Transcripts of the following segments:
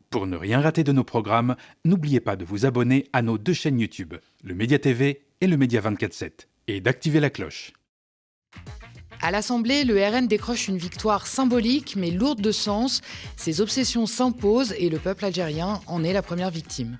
Pour ne rien rater de nos programmes, n'oubliez pas de vous abonner à nos 2 chaînes YouTube, le Média TV et le Média 24/7, et d'activer la cloche. À l'Assemblée, le RN décroche une victoire symbolique mais lourde de sens. Ses obsessions s'imposent et le peuple algérien en est la première victime.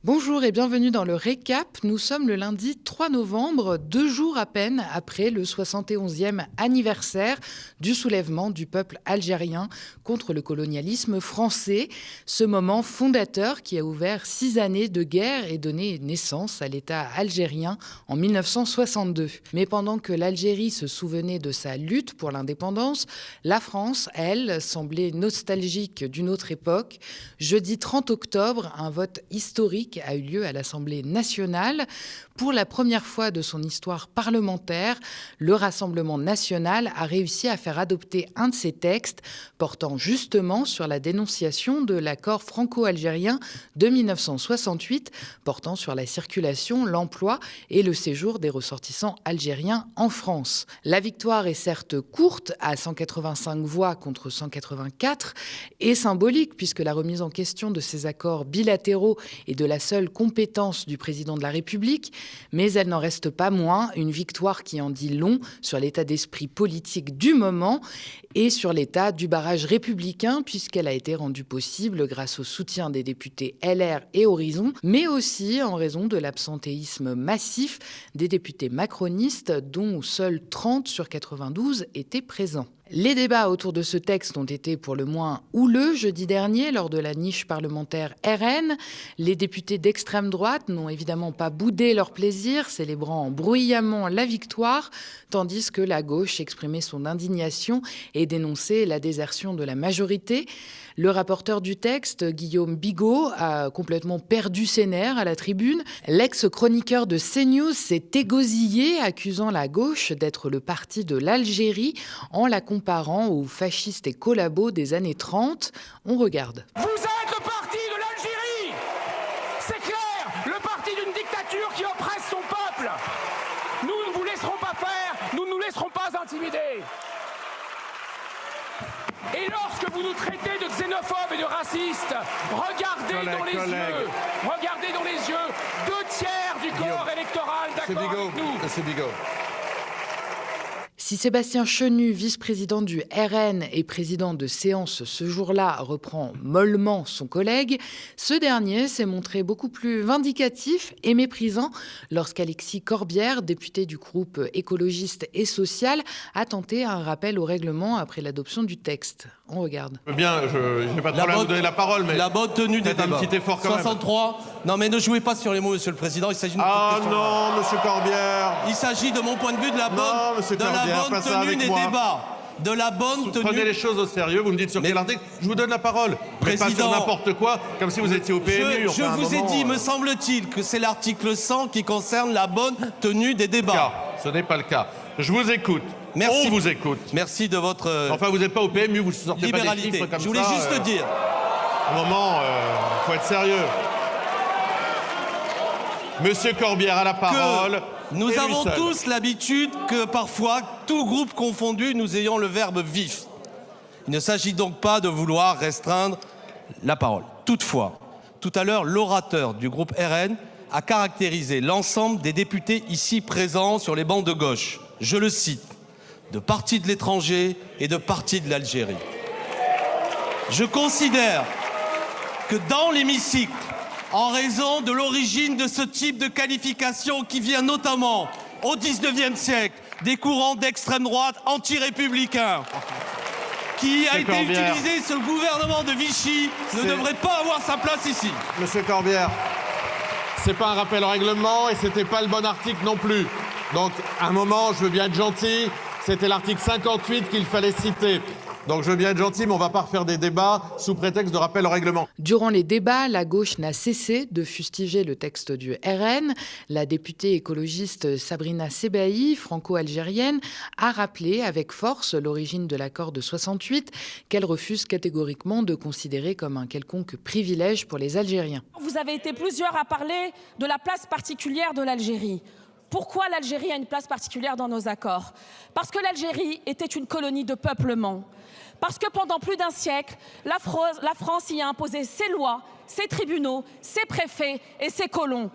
Bonjour et bienvenue dans le récap. Nous sommes le lundi 3 novembre, 2 jours à peine après le 71e anniversaire du soulèvement du peuple algérien contre le colonialisme français. Ce moment fondateur qui a ouvert 6 années de guerre et donné naissance à l'État algérien en 1962. Mais pendant que l'Algérie se souvenait de sa lutte pour l'indépendance, la France, elle, semblait nostalgique d'une autre époque. Jeudi 30 octobre, un vote historique a eu lieu à l'Assemblée nationale. Pour la première fois de son histoire parlementaire, le Rassemblement national a réussi à faire adopter un de ses textes portant justement sur la dénonciation de l'accord franco-algérien de 1968, portant sur la circulation, l'emploi et le séjour des ressortissants algériens en France. La victoire est certes courte, à 185 voix contre 184, et symbolique puisque la remise en question de ces accords bilatéraux est de la seule compétence du président de la République, mais elle n'en reste pas moins une victoire qui en dit long sur l'état d'esprit politique du moment et sur l'état du barrage républicain, puisqu'elle a été rendue possible grâce au soutien des députés LR et Horizon, mais aussi en raison de l'absentéisme massif des députés macronistes, dont seuls 30 sur 92 étaient présents. Les débats autour de ce texte ont été pour le moins houleux jeudi dernier lors de la niche parlementaire RN. Les députés d'extrême droite n'ont évidemment pas boudé leur plaisir, célébrant bruyamment la victoire, tandis que la gauche exprimait son indignation et dénonçait la désertion de la majorité. Le rapporteur du texte, Guillaume Bigot, a complètement perdu ses nerfs à la tribune. L'ex-chroniqueur de CNews s'est égosillé, accusant la gauche d'être le parti de l'Algérie, en la comparant aux fascistes et collabos des années 30. On regarde. Vous êtes le parti de l'Algérie! C'est clair! Le parti d'une dictature qui oppresse son peuple! Nous ne vous laisserons pas faire, nous ne nous laisserons pas intimider! Et lorsque vous nous traitez de xénophobes et de racistes, regardez dans les yeux 2/3 du corps électoral d'accord avec nous. Si Sébastien Chenu, vice-président du RN et président de séance ce jour-là, reprend mollement son collègue, ce dernier s'est montré beaucoup plus vindicatif et méprisant lorsqu'Alexis Corbière, député du groupe écologiste et social, a tenté un rappel au règlement après l'adoption du texte. On regarde. Bien, je n'ai pas de problème à vous donner la parole, mais... La bonne tenue des débats. Un petit effort quand 63. Non, mais ne jouez pas sur les mots, Monsieur le Président. Il s'agit d'une Ah question. non, Monsieur Corbière. Il s'agit, de mon point de vue, de la bonne pas ça tenue avec des moi. débats. De la bonne tenue. Prenez les choses au sérieux, vous me dites sur quel article. Je vous donne la parole. Président, pas sur n'importe quoi, comme si vous étiez au PMU. Je vous ai dit, me semble-t-il, que c'est l'article 100 qui concerne la bonne tenue des débats. Ce n'est pas le cas. Je vous écoute. Merci. On vous écoute. Merci de votre Enfin, vous n'êtes pas au PMU, vous sortez libéralité. pas des chiffres comme ça. Je voulais juste dire. À un moment, il faut être sérieux. Monsieur Corbière a la parole. Nous avons tous l'habitude que parfois, tout groupe confondu, nous ayons le verbe vif. Il ne s'agit donc pas de vouloir restreindre la parole. Toutefois, tout à l'heure, l'orateur du groupe RN a caractérisé l'ensemble des députés ici présents sur les bancs de gauche. Je le cite, de partis de l'étranger et de partis de l'Algérie. Je considère que dans l'hémicycle, en raison de l'origine de ce type de qualification qui vient notamment au XIXe siècle des courants d'extrême droite anti-républicains, qui a été utilisé, ce gouvernement de Vichy ne devrait pas avoir sa place ici. Monsieur Corbière, c'est pas un rappel au règlement et c'était pas le bon article non plus. Donc, à un moment, je veux bien être gentil, c'était l'article 58 qu'il fallait citer. Donc je veux bien être gentil, mais on ne va pas refaire des débats sous prétexte de rappel au règlement. Durant les débats, la gauche n'a cessé de fustiger le texte du RN. La députée écologiste Sabrina Sebahi, franco-algérienne, a rappelé avec force l'origine de l'accord de 68, qu'elle refuse catégoriquement de considérer comme un quelconque privilège pour les Algériens. Vous avez été plusieurs à parler de la place particulière de l'Algérie. Pourquoi l'Algérie a une place particulière dans nos accords? Parce que l'Algérie était une colonie de peuplement. Parce que pendant plus d'un siècle, la France y a imposé ses lois, ses tribunaux, ses préfets et ses colons.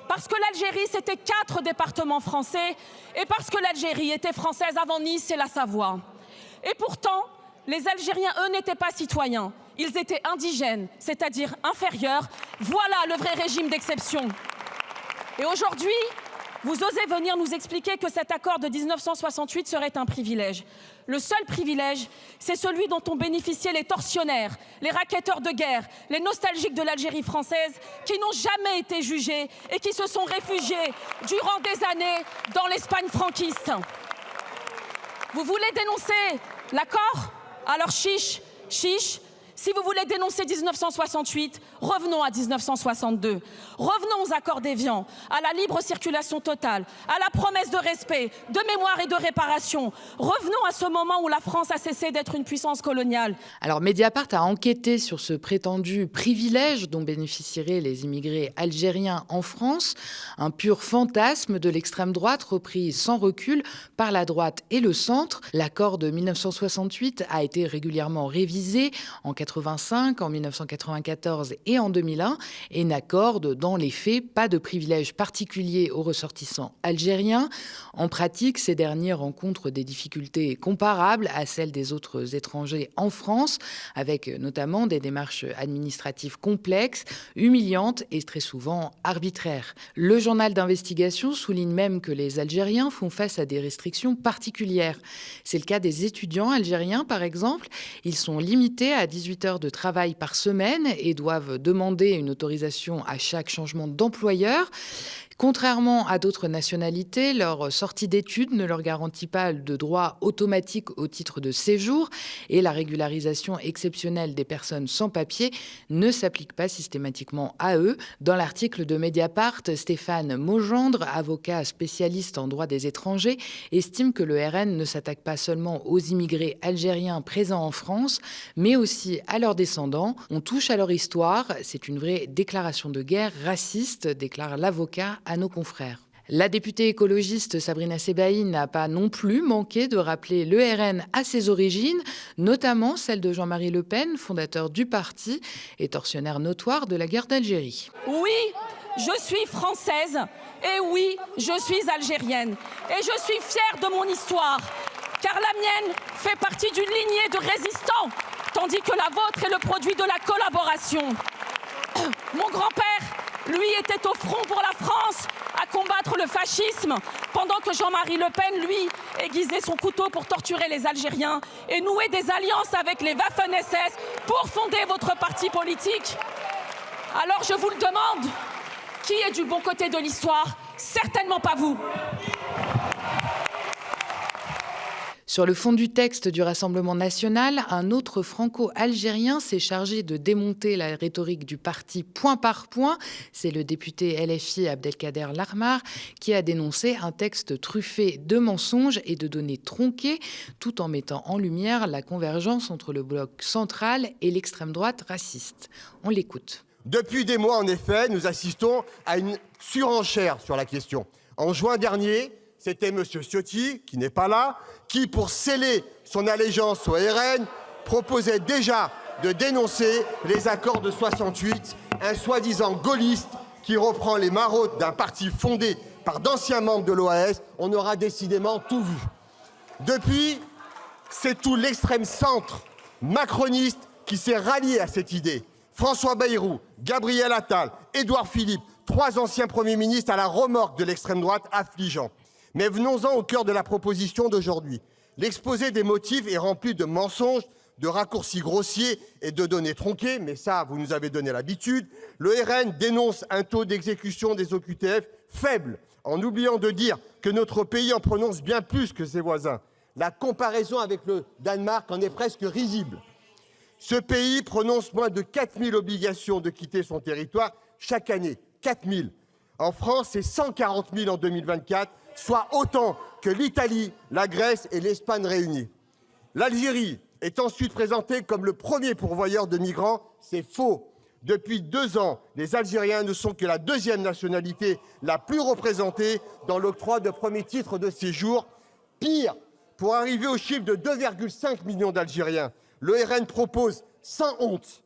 Parce que l'Algérie, c'était 4 départements français et parce que l'Algérie était française avant Nice et la Savoie. Et pourtant, les Algériens, eux, n'étaient pas citoyens. Ils étaient indigènes, c'est-à-dire inférieurs. Voilà le vrai régime d'exception. Et aujourd'hui, vous osez venir nous expliquer que cet accord de 1968 serait un privilège. Le seul privilège, c'est celui dont ont bénéficié les tortionnaires, les racketteurs de guerre, les nostalgiques de l'Algérie française, qui n'ont jamais été jugés et qui se sont réfugiés durant des années dans l'Espagne franquiste. Vous voulez dénoncer l'accord? Alors chiche, chiche. Si vous voulez dénoncer 1968, revenons à 1962. Revenons aux accords d'Évian, à la libre circulation totale, à la promesse de respect, de mémoire et de réparation. Revenons à ce moment où la France a cessé d'être une puissance coloniale. Alors Mediapart a enquêté sur ce prétendu privilège dont bénéficieraient les immigrés algériens en France, un pur fantasme de l'extrême droite repris sans recul par la droite et le centre. L'accord de 1968 a été régulièrement révisé en 1985, en 1994 et en 2001 et n'accorde dans les faits pas de privilèges particuliers aux ressortissants algériens. En pratique, ces derniers rencontrent des difficultés comparables à celles des autres étrangers en France, avec notamment des démarches administratives complexes, humiliantes et très souvent arbitraires. Le journal d'investigation souligne même que les Algériens font face à des restrictions particulières. C'est le cas des étudiants algériens, par exemple. Ils sont limités à 18 heures de travail par semaine et doivent demander une autorisation à chaque changement d'employeur. Contrairement à d'autres nationalités, leur sortie d'études ne leur garantit pas de droit automatique au titre de séjour et la régularisation exceptionnelle des personnes sans papier ne s'applique pas systématiquement à eux. Dans l'article de Mediapart, Stéphane Maugendre, avocat spécialiste en droit des étrangers, estime que le RN ne s'attaque pas seulement aux immigrés algériens présents en France, mais aussi à leurs descendants. On touche à leur histoire. C'est une vraie déclaration de guerre raciste, déclare l'avocat à nos confrères. La députée écologiste Sabrina Sebaï n'a pas non plus manqué de rappeler le RN à ses origines, notamment celle de Jean-Marie Le Pen, fondateur du parti et tortionnaire notoire de la guerre d'Algérie. Oui, je suis française et oui, je suis algérienne. Et je suis fière de mon histoire, car la mienne fait partie d'une lignée de résistants, tandis que la vôtre est le produit de la collaboration. Mon grand-père, lui, était au front pour la France, à combattre le fascisme, pendant que Jean-Marie Le Pen, lui, aiguisait son couteau pour torturer les Algériens et nouer des alliances avec les Waffen-SS pour fonder votre parti politique. Alors je vous le demande, qui est du bon côté de l'histoire? Certainement pas vous. Sur le fond du texte du Rassemblement national, un autre franco-algérien s'est chargé de démonter la rhétorique du parti point par point. C'est le député LFI Abdelkader Larmar qui a dénoncé un texte truffé de mensonges et de données tronquées, tout en mettant en lumière la convergence entre le bloc central et l'extrême droite raciste. On l'écoute. Depuis des mois, en effet, nous assistons à une surenchère sur la question. En juin dernier, c'était M. Ciotti, qui n'est pas là, qui, pour sceller son allégeance au RN, proposait déjà de dénoncer les accords de 68, un soi-disant gaulliste qui reprend les maraudes d'un parti fondé par d'anciens membres de l'OAS. On aura décidément tout vu. Depuis, c'est tout l'extrême centre macroniste qui s'est rallié à cette idée. François Bayrou, Gabriel Attal, Édouard Philippe, 3 anciens premiers ministres à la remorque de l'extrême droite affligeant. Mais venons-en au cœur de la proposition d'aujourd'hui. L'exposé des motifs est rempli de mensonges, de raccourcis grossiers et de données tronquées, mais ça, vous nous avez donné l'habitude. Le RN dénonce un taux d'exécution des OQTF faible, en oubliant de dire que notre pays en prononce bien plus que ses voisins. La comparaison avec le Danemark en est presque risible. Ce pays prononce moins de 4000 obligations de quitter son territoire chaque année. 4000. En France, c'est 140 000 en 2024, soit autant que l'Italie, la Grèce et l'Espagne réunies. L'Algérie est ensuite présentée comme le premier pourvoyeur de migrants. C'est faux. Depuis 2 ans, les Algériens ne sont que la 2e nationalité la plus représentée dans l'octroi de premiers titres de séjour. Pire, pour arriver au chiffre de 2,5 millions d'Algériens, Le RN propose, sans honte,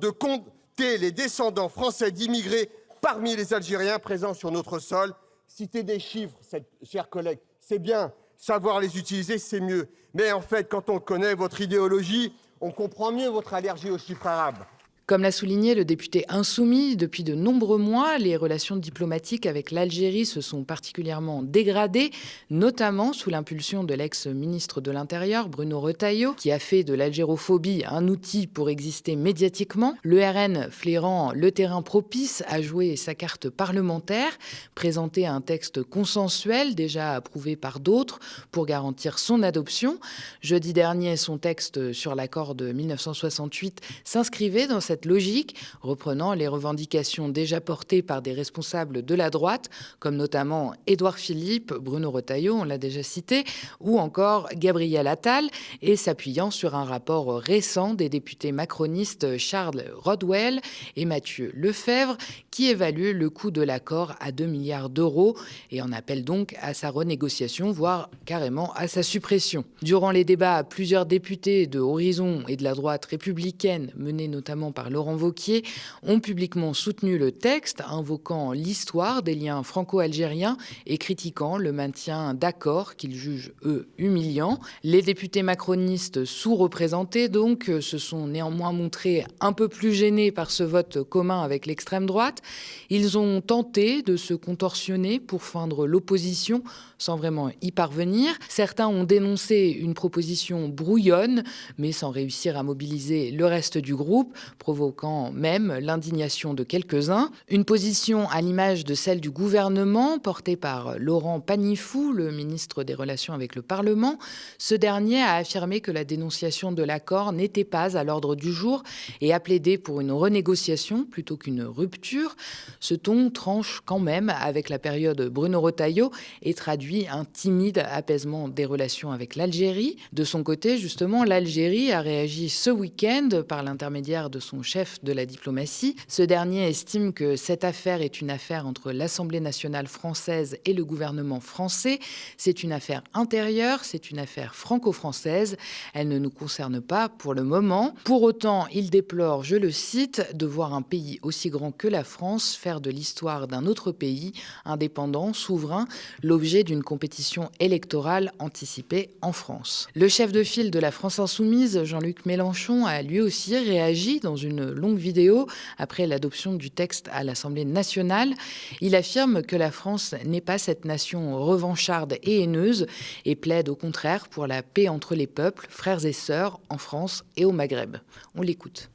de compter les descendants français d'immigrés parmi les Algériens présents sur notre sol. Citer des chiffres, chers collègues, c'est bien. Savoir les utiliser, c'est mieux. Mais en fait, quand on connaît votre idéologie, on comprend mieux votre allergie aux chiffres arabes. Comme l'a souligné le député insoumis, depuis de nombreux mois, les relations diplomatiques avec l'Algérie se sont particulièrement dégradées, notamment sous l'impulsion de l'ex-ministre de l'Intérieur, Bruno Retailleau, qui a fait de l'algérophobie un outil pour exister médiatiquement. Le RN, flairant le terrain propice, a joué sa carte parlementaire, présenté un texte consensuel déjà approuvé par d'autres pour garantir son adoption. Jeudi dernier, son texte sur l'accord de 1968 s'inscrivait dans cette logique, reprenant les revendications déjà portées par des responsables de la droite, comme notamment Édouard Philippe, Bruno Retailleau, on l'a déjà cité, ou encore Gabriel Attal, et s'appuyant sur un rapport récent des députés macronistes Charles Rodwell et Mathieu Lefebvre, qui évalue le coût de l'accord à 2 milliards d'euros et en appelle donc à sa renégociation, voire carrément à sa suppression. Durant les débats, plusieurs députés de Horizon et de la droite républicaine, menés notamment par Laurent Wauquiez, ont publiquement soutenu le texte, invoquant l'histoire des liens franco-algériens et critiquant le maintien d'accords qu'ils jugent, eux, humiliants. Les députés macronistes sous-représentés, donc, se sont néanmoins montrés un peu plus gênés par ce vote commun avec l'extrême droite. Ils ont tenté de se contorsionner pour feindre l'opposition, sans vraiment y parvenir. Certains ont dénoncé une proposition brouillonne, mais sans réussir à mobiliser le reste du groupe, provoquant même l'indignation de quelques-uns. Une position à l'image de celle du gouvernement, portée par Laurent Pagnyfou, le ministre des Relations avec le Parlement. Ce dernier a affirmé que la dénonciation de l'accord n'était pas à l'ordre du jour et a plaidé pour une renégociation plutôt qu'une rupture. Ce ton tranche quand même avec la période Bruno Retailleau et traduit un timide apaisement des relations avec l'Algérie. De son côté, justement, l'Algérie a réagi ce week-end par l'intermédiaire de son chef de la diplomatie. Ce dernier estime que cette affaire est une affaire entre l'Assemblée nationale française et le gouvernement français. C'est une affaire intérieure, c'est une affaire franco-française. Elle ne nous concerne pas pour le moment. Pour autant, il déplore, je le cite, de voir un pays aussi grand que la France faire de l'histoire d'un autre pays, indépendant, souverain, l'objet d'une compétition électorale anticipée en France. Le chef de file de la France Insoumise, Jean-Luc Mélenchon, a lui aussi réagi dans une longue vidéo après l'adoption du texte à l'Assemblée nationale. Il affirme que la France n'est pas cette nation revancharde et haineuse et plaide au contraire pour la paix entre les peuples, frères et sœurs, en France et au Maghreb. On l'écoute.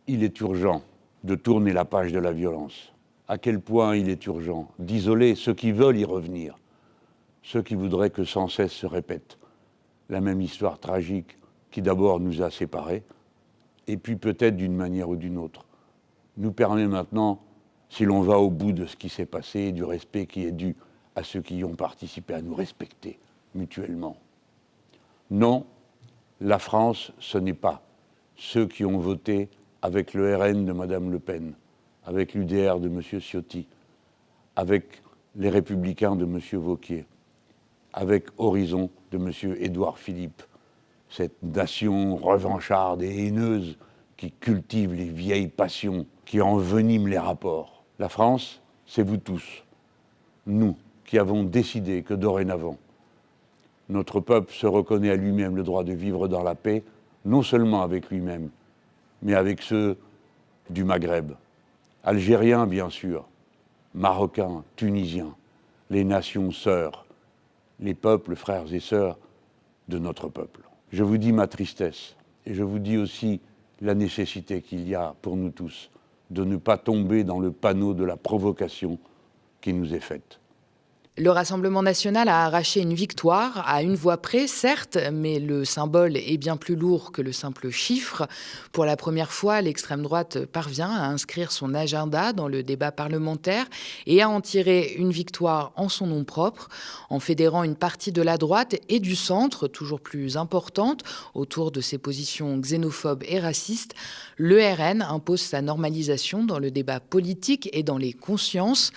Il est urgent de tourner la page de la violence. À quel point il est urgent d'isoler ceux qui veulent y revenir, ceux qui voudraient que sans cesse se répète la même histoire tragique qui d'abord nous a séparés, et puis peut-être d'une manière ou d'une autre, nous permet maintenant, si l'on va au bout de ce qui s'est passé, du respect qui est dû à ceux qui y ont participé, à nous respecter mutuellement. Non, la France, ce n'est pas ceux qui ont voté avec le RN de Mme Le Pen, avec l'UDR de M. Ciotti, avec les Républicains de M. Wauquiez, avec Horizon de M. Édouard Philippe, cette nation revancharde et haineuse qui cultive les vieilles passions, qui envenime les rapports. La France, c'est vous tous, nous qui avons décidé que dorénavant, notre peuple se reconnaît à lui-même le droit de vivre dans la paix, non seulement avec lui-même, mais avec ceux du Maghreb, algériens bien sûr, marocains, tunisiens, les nations sœurs, les peuples frères et sœurs de notre peuple. Je vous dis ma tristesse et je vous dis aussi la nécessité qu'il y a pour nous tous de ne pas tomber dans le panneau de la provocation qui nous est faite. Le Rassemblement national a arraché une victoire, à une voix près, certes, mais le symbole est bien plus lourd que le simple chiffre. Pour la première fois, l'extrême droite parvient à inscrire son agenda dans le débat parlementaire et à en tirer une victoire en son nom propre, en fédérant une partie de la droite et du centre, toujours plus importante, autour de ses positions xénophobes et racistes. Le RN impose sa normalisation dans le débat politique et dans les consciences.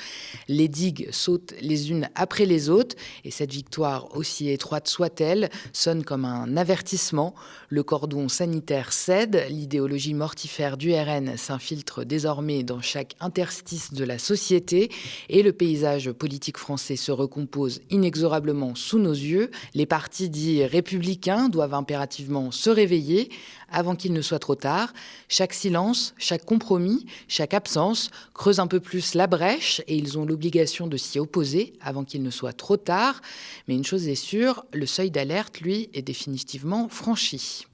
Les digues sautent les unes après les autres. Et cette victoire, aussi étroite soit-elle, sonne comme un avertissement. Le cordon sanitaire cède, l'idéologie mortifère du RN s'infiltre désormais dans chaque interstice de la société et le paysage politique français se recompose inexorablement sous nos yeux. Les partis dits républicains doivent impérativement se réveiller avant qu'il ne soit trop tard. Chaque silence, chaque compromis, chaque absence creuse un peu plus la brèche et ils ont l'obligation de s'y opposer avant qu'il ne soit trop tard. Mais une chose est sûre, le seuil d'alerte, lui, est définitivement franchi.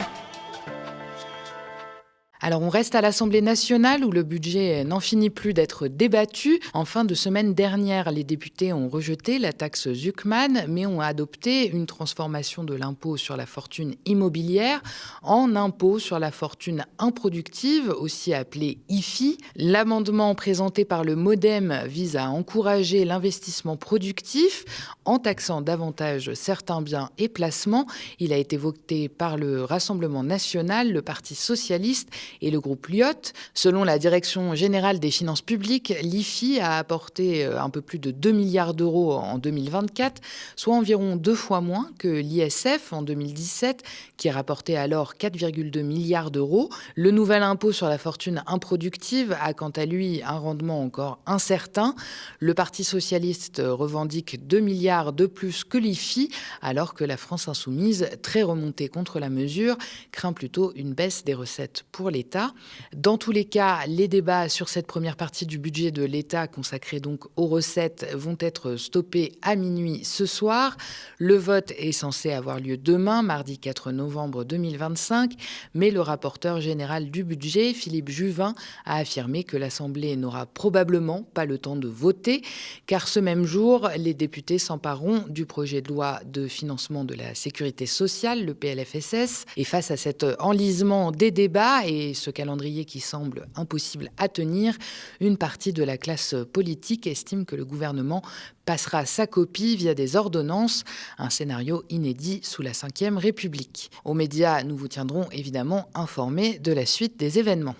Alors on reste à l'Assemblée nationale où le budget n'en finit plus d'être débattu. En fin de semaine dernière, les députés ont rejeté la taxe Zuckman, mais ont adopté une transformation de l'impôt sur la fortune immobilière en impôt sur la fortune improductive, aussi appelé IFI. L'amendement présenté par le MoDem vise à encourager l'investissement productif en taxant davantage certains biens et placements. Il a été voté par le Rassemblement national, le Parti socialiste et le groupe Lyot. Selon la Direction générale des finances publiques, l'IFI a apporté un peu plus de 2 milliards d'euros en 2024, soit environ 2 fois moins que l'ISF en 2017, qui rapportait alors 4,2 milliards d'euros. Le nouvel impôt sur la fortune improductive a quant à lui un rendement encore incertain. Le Parti socialiste revendique 2 milliards de plus que l'IFI, alors que la France insoumise, très remontée contre la mesure, craint plutôt une baisse des recettes pour l'État. Dans tous les cas, les débats sur cette première partie du budget de l'État consacrés donc aux recettes vont être stoppés à minuit ce soir. Le vote est censé avoir lieu demain, mardi 4 novembre 2025, mais le rapporteur général du budget, Philippe Juvin, a affirmé que l'Assemblée n'aura probablement pas le temps de voter, car ce même jour, les députés s'empareront du projet de loi de financement de la sécurité sociale, le PLFSS, et face à cet enlisement des débats et ce calendrier qui semble impossible à tenir, une partie de la classe politique estime que le gouvernement passera sa copie via des ordonnances, un scénario inédit sous la Ve République. Aux médias, nous vous tiendrons évidemment informés de la suite des événements.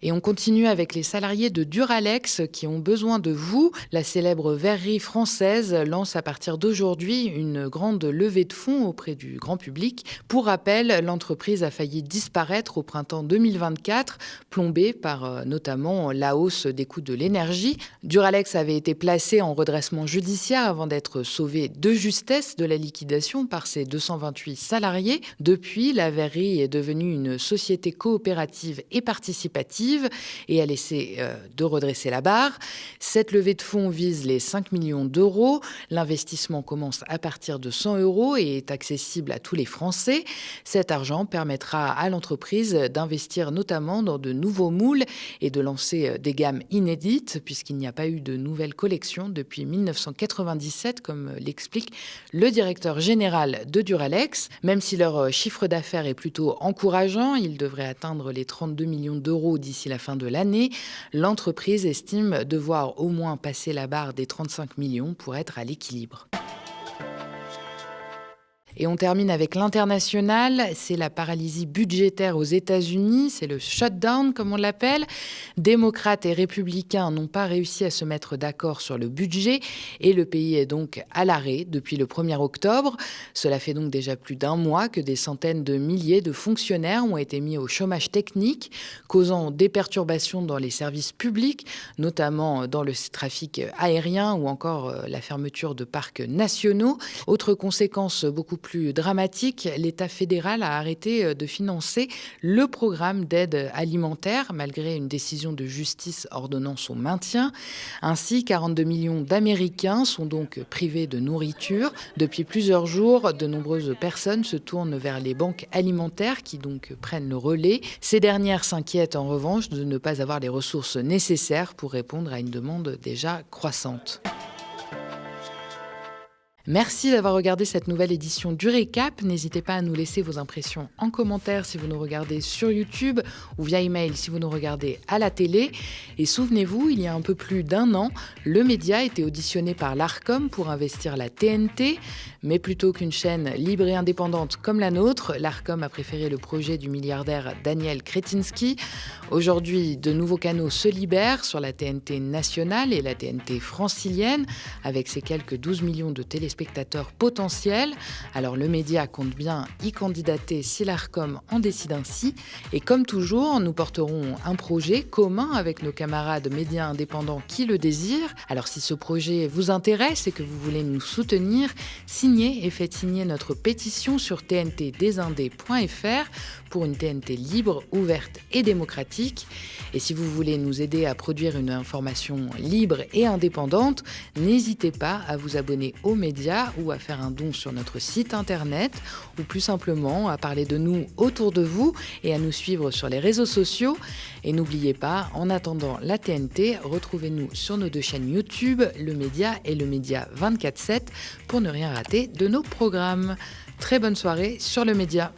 Et on continue avec les salariés de Duralex qui ont besoin de vous. La célèbre verrerie française lance à partir d'aujourd'hui une grande levée de fonds auprès du grand public. Pour rappel, l'entreprise a failli disparaître au printemps 2024, plombée par notamment la hausse des coûts de l'énergie. Duralex avait été placé en redressement judiciaire avant d'être sauvé de justesse de la liquidation par ses 228 salariés. Depuis, la verrerie est devenue une société coopérative et participative et a laissé de redresser la barre. Cette levée de fonds vise les 5 millions d'euros. L'investissement commence à partir de 100 euros et est accessible à tous les Français. Cet argent permettra à l'entreprise d'investir notamment dans de nouveaux moules et de lancer des gammes inédites puisqu'il n'y a pas eu de nouvelles collections depuis 1997, comme l'explique le directeur général de Duralex. Même si leur chiffre d'affaires est plutôt encourageant, il devrait atteindre les 32 millions d'euros d'ici la fin de l'année, l'entreprise estime devoir au moins passer la barre des 35 millions pour être à l'équilibre. Et on termine avec l'international, c'est la paralysie budgétaire aux États-Unis, c'est le shutdown comme on l'appelle. Démocrates et républicains n'ont pas réussi à se mettre d'accord sur le budget et le pays est donc à l'arrêt depuis le 1er octobre. Cela fait donc déjà plus d'un mois que des centaines de milliers de fonctionnaires ont été mis au chômage technique, causant des perturbations dans les services publics, notamment dans le trafic aérien ou encore la fermeture de parcs nationaux. Autre conséquence beaucoup plus dramatique, l'État fédéral a arrêté de financer le programme d'aide alimentaire, malgré une décision de justice ordonnant son maintien. Ainsi, 42 millions d'Américains sont donc privés de nourriture. Depuis plusieurs jours, de nombreuses personnes se tournent vers les banques alimentaires qui donc prennent le relais. Ces dernières s'inquiètent en revanche de ne pas avoir les ressources nécessaires pour répondre à une demande déjà croissante. Merci d'avoir regardé cette nouvelle édition du Récap. N'hésitez pas à nous laisser vos impressions en commentaire si vous nous regardez sur YouTube ou via email si vous nous regardez à la télé. Et souvenez-vous, il y a un peu plus d'1 an, le média était auditionné par l'Arcom pour investir la TNT. Mais plutôt qu'une chaîne libre et indépendante comme la nôtre, l'Arcom a préféré le projet du milliardaire Daniel Kretinsky. Aujourd'hui, de nouveaux canaux se libèrent sur la TNT nationale et la TNT francilienne, avec ses quelques 12 millions de téléspectateurs potentiels. Alors le média compte bien y candidater si l'Arcom en décide ainsi. Et comme toujours, nous porterons un projet commun avec nos camarades médias indépendants qui le désirent. Alors si ce projet vous intéresse et que vous voulez nous soutenir, signez et faites signer notre pétition sur tntdesindés.fr pour une TNT libre, ouverte et démocratique. Et si vous voulez nous aider à produire une information libre et indépendante, n'hésitez pas à vous abonner aux médias ou à faire un don sur notre site internet ou plus simplement à parler de nous autour de vous et à nous suivre sur les réseaux sociaux. Et n'oubliez pas, en attendant la TNT, retrouvez-nous sur nos 2 chaînes YouTube, Le Média et Le Média 24/7 pour ne rien rater de nos programmes. Très bonne soirée sur Le Média.